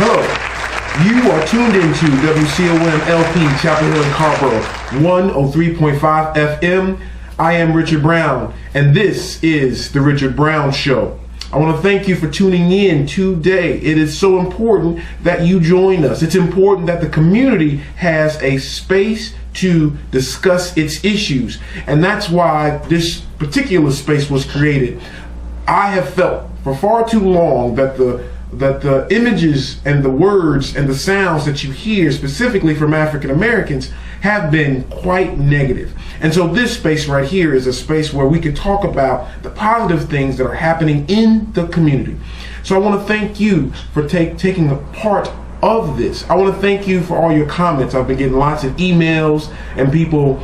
Hello. You are tuned into WCOM LP Chapel Hill and Carrboro 103.5 FM. I am Richard Brown, and this is The Richard Brown Show. I want to thank you for tuning in today. It is so important that you join us. It's important that the community has a space to discuss its issues, and that's why this particular space was created. I have felt for far too long that the images and the words and the sounds that you hear specifically from African Americans have been quite negative. And so this space right here is a space where we can talk about the positive things that are happening in the community. So I want to thank you for taking a part of this. I want to thank you for all your comments. I've been getting lots of emails and people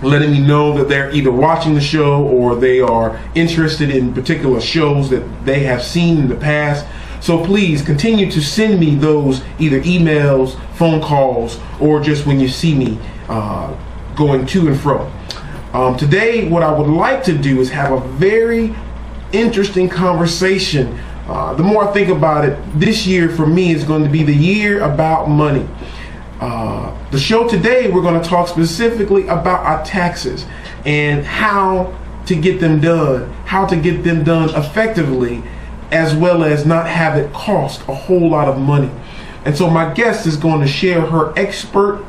letting me know that they're either watching the show or they are interested in particular shows that they have seen in the past. So please continue to send me those either emails, phone calls, or just when you see me going to and fro. Today, what I would like to do is have a very interesting conversation. The more I think about it, this year for me is going to be the year about money. The show today, we're going to talk specifically about our taxes and how to get them done, effectively, as well as not have it cost a whole lot of money. And so my guest is going to share her expert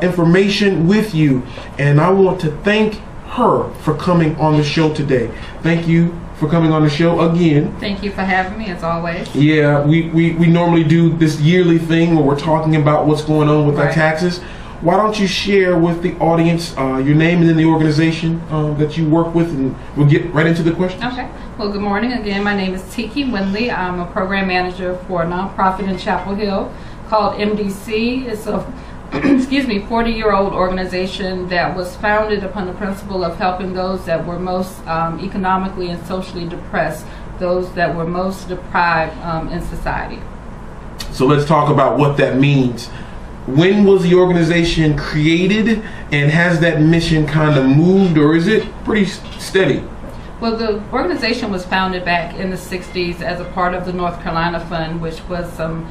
information with you, and I want to thank her for coming on the show today. Thank you for coming on the show again. Thank you for having me, as always. Yeah, we normally do this yearly thing where we're talking about what's going on with our taxes. Why don't you share with the audience your name and then the organization that you work with, and we'll get right into the questions. Okay. Well, good morning again. My name is Tiki Windley. I'm a program manager for a nonprofit in Chapel Hill called MDC. It's a 40-year-old organization that was founded upon the principle of helping those that were most economically and socially depressed, those that were most deprived in society. So let's talk about what that means. When was the organization created, and has that mission kind of moved, or is it pretty steady? Well, the organization was founded back in the 60s as a part of the North Carolina Fund, which was some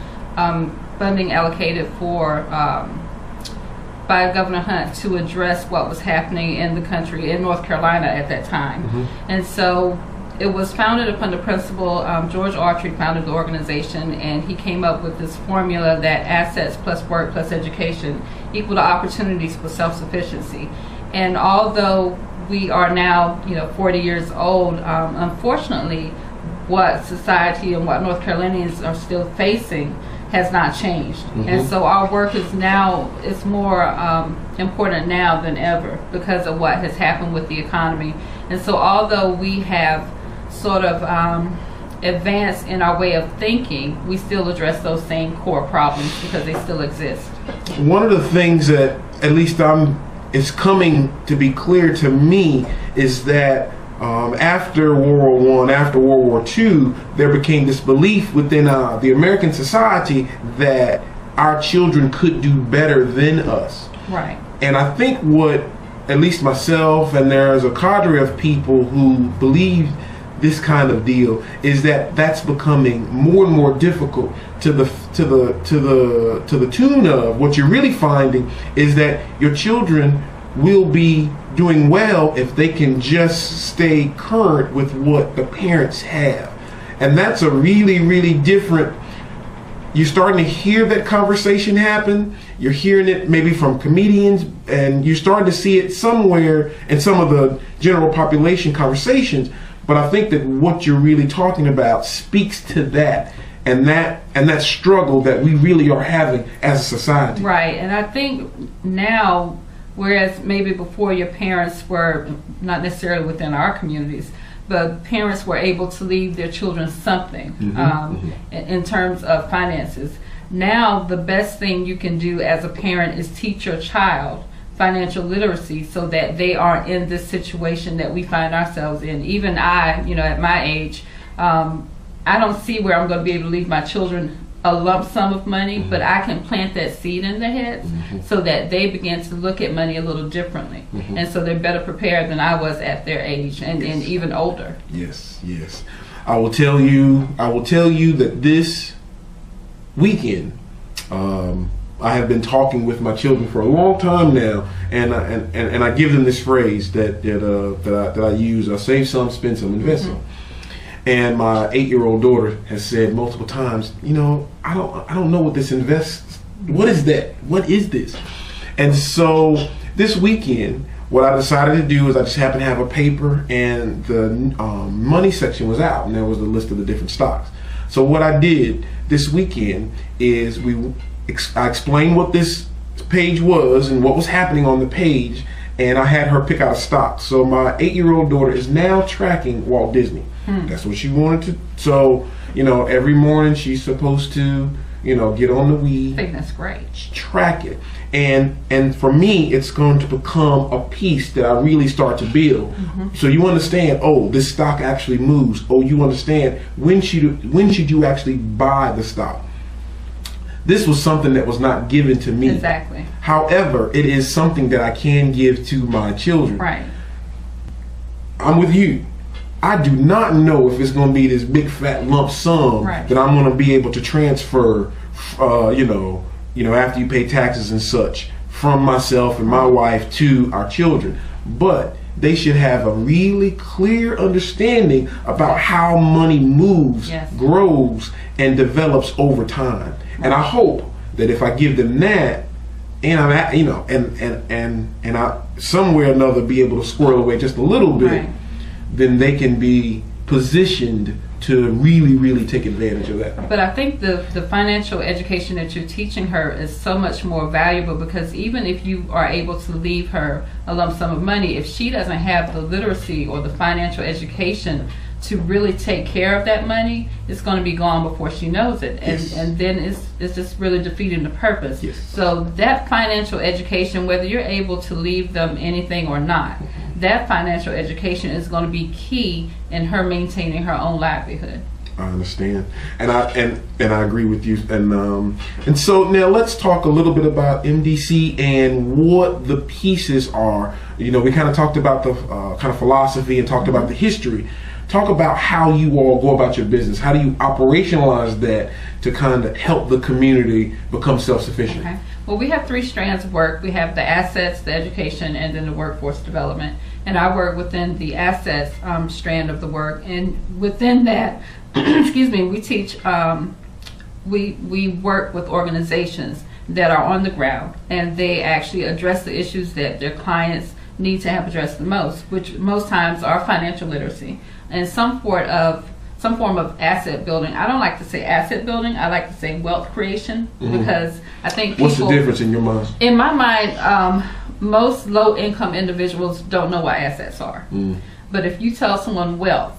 funding allocated for by Governor Hunt to address what was happening in the country, in North Carolina at that time. Mm-hmm. And so it was founded upon the principle, George Autry founded the organization, and he came up with this formula that assets plus work plus education equal to opportunities for self-sufficiency. And although we are now, 40 years old, unfortunately, what society and what North Carolinians are still facing has not changed. Mm-hmm. And so our work is now, it's more important now than ever because of what has happened with the economy. And so although we have sort of advanced in our way of thinking, we still address those same core problems because they still exist. One of the things that at least it's coming to be clear to me is that after World War I, after World War II, there became this belief within the American society that our children could do better than us. Right. And I think what, at least myself, and there's a cadre of people who believe this kind of deal, is that that's becoming more and more difficult to the tune of what you're really finding is that your children will be doing well if they can just stay current with what the parents have. And that's a really, really different, you're starting to hear that conversation happen. You're hearing it maybe from comedians, and you're starting to see it somewhere in some of the general population conversations. But I think that what you're really talking about speaks to that and that struggle that we really are having as a society. Right. And I think now, whereas maybe before your parents were not necessarily within our communities, but parents were able to leave their children something in terms of finances. Now the best thing you can do as a parent is teach your child financial literacy so that they aren't in this situation that we find ourselves in. Even I, at my age, I don't see where I'm going to be able to leave my children a lump sum of money, but I can plant that seed in their heads so that they begin to look at money a little differently. And so they're better prepared than I was at their age and even older. Yes, yes. I will tell you that this weekend, I have been talking with my children for a long time now, and I give them this phrase that I use: save some, spend some, invest some. And my 8-year-old daughter has said multiple times, I don't know what this invest. What is that? What is this? And so this weekend, what I decided to do is I just happened to have a paper, and the money section was out, and there was a list of the different stocks. So what I did this weekend is I explained what this page was and what was happening on the page, and I had her pick out a stock. So my 8-year-old daughter is now tracking Walt Disney. That's what she wanted to. So, every morning she's supposed to, get on the Wii. I think that's great. Track it. And for me, it's going to become a piece that I really start to build. So you understand, this stock actually moves. You understand, when should you actually buy the stock? This was something that was not given to me. Exactly. However, it is something that I can give to my children. Right. I'm with you. I do not know if it's going to be this big fat lump sum that I'm going to be able to transfer, after you pay taxes and such, from myself and my wife to our children. But they should have a really clear understanding about how money moves, grows, and develops over time. And I hope that if I give them that, and I somewhere or another be able to squirrel away just a little bit, then they can be positioned to really, really take advantage of that. But I think the financial education that you're teaching her is so much more valuable, because even if you are able to leave her a lump sum of money, if she doesn't have the literacy or the financial education to really take care of that money, it's going to be gone before she knows it, and then it's just really defeating the purpose. So that financial education, whether you're able to leave them anything or not, that financial education is going to be key in her maintaining her own livelihood. I understand, and I agree with you, and so now let's talk a little bit about MDC and what the pieces are. We kind of talked about the kind of philosophy and talked about the history. Talk about how you all go about your business. How do you operationalize that to kind of help the community become self-sufficient? Okay. Well, we have 3 strands of work. We have the assets, the education, and then the workforce development. And I work within the assets strand of the work. And within that, we teach, we work with organizations that are on the ground, and they actually address the issues that their clients need to have addressed the most, which most times are financial literacy and some form of asset building. I don't like to say asset building. I like to say wealth creation, because I think people, what's the difference in your mind? In my mind, most low-income individuals don't know what assets are. But if you tell someone wealth,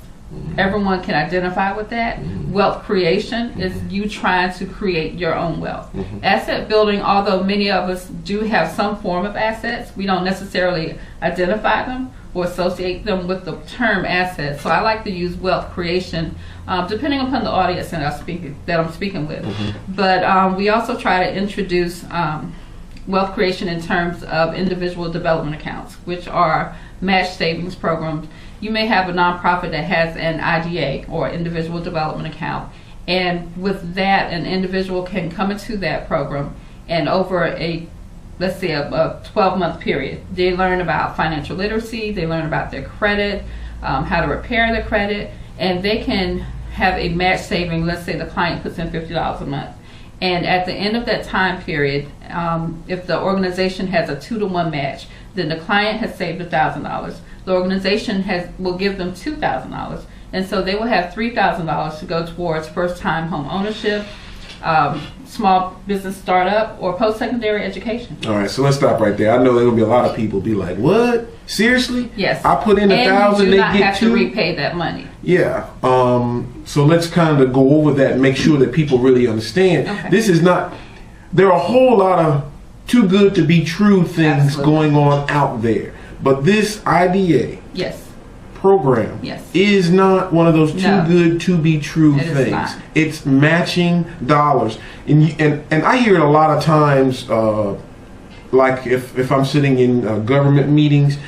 everyone can identify with that. Wealth creation is you trying to create your own wealth. Asset building, although many of us do have some form of assets, we don't necessarily identify them or associate them with the term assets. So I like to use wealth creation, depending upon the audience that I'm speaking with. But we also try to introduce wealth creation in terms of individual development accounts, which are match savings programs. You may have a nonprofit that has an IDA, or individual development account, and with that, an individual can come into that program, and over a 12-month period, they learn about financial literacy, they learn about their credit, how to repair their credit, and they can have a match saving. Let's say the client puts in $50 a month, and at the end of that time period, if the organization has a 2-to-1 match, then the client has saved $1,000. The organization will give them $2,000, and so they will have $3,000 to go towards first-time home ownership, small business startup, or post-secondary education. All right, so let's stop right there. I know there will be a lot of people be like, "What? Seriously? Yes. I put in $1,000, they get have to $2,000 repay that money." Yeah. So let's kind of go over that and make sure that people really understand. Okay. This is not. There are a whole lot of too good to be true things going on out there, but this IDA program is not one of those too good to be true things. It's matching dollars, and I hear it a lot of times. Like if I'm sitting in government meetings,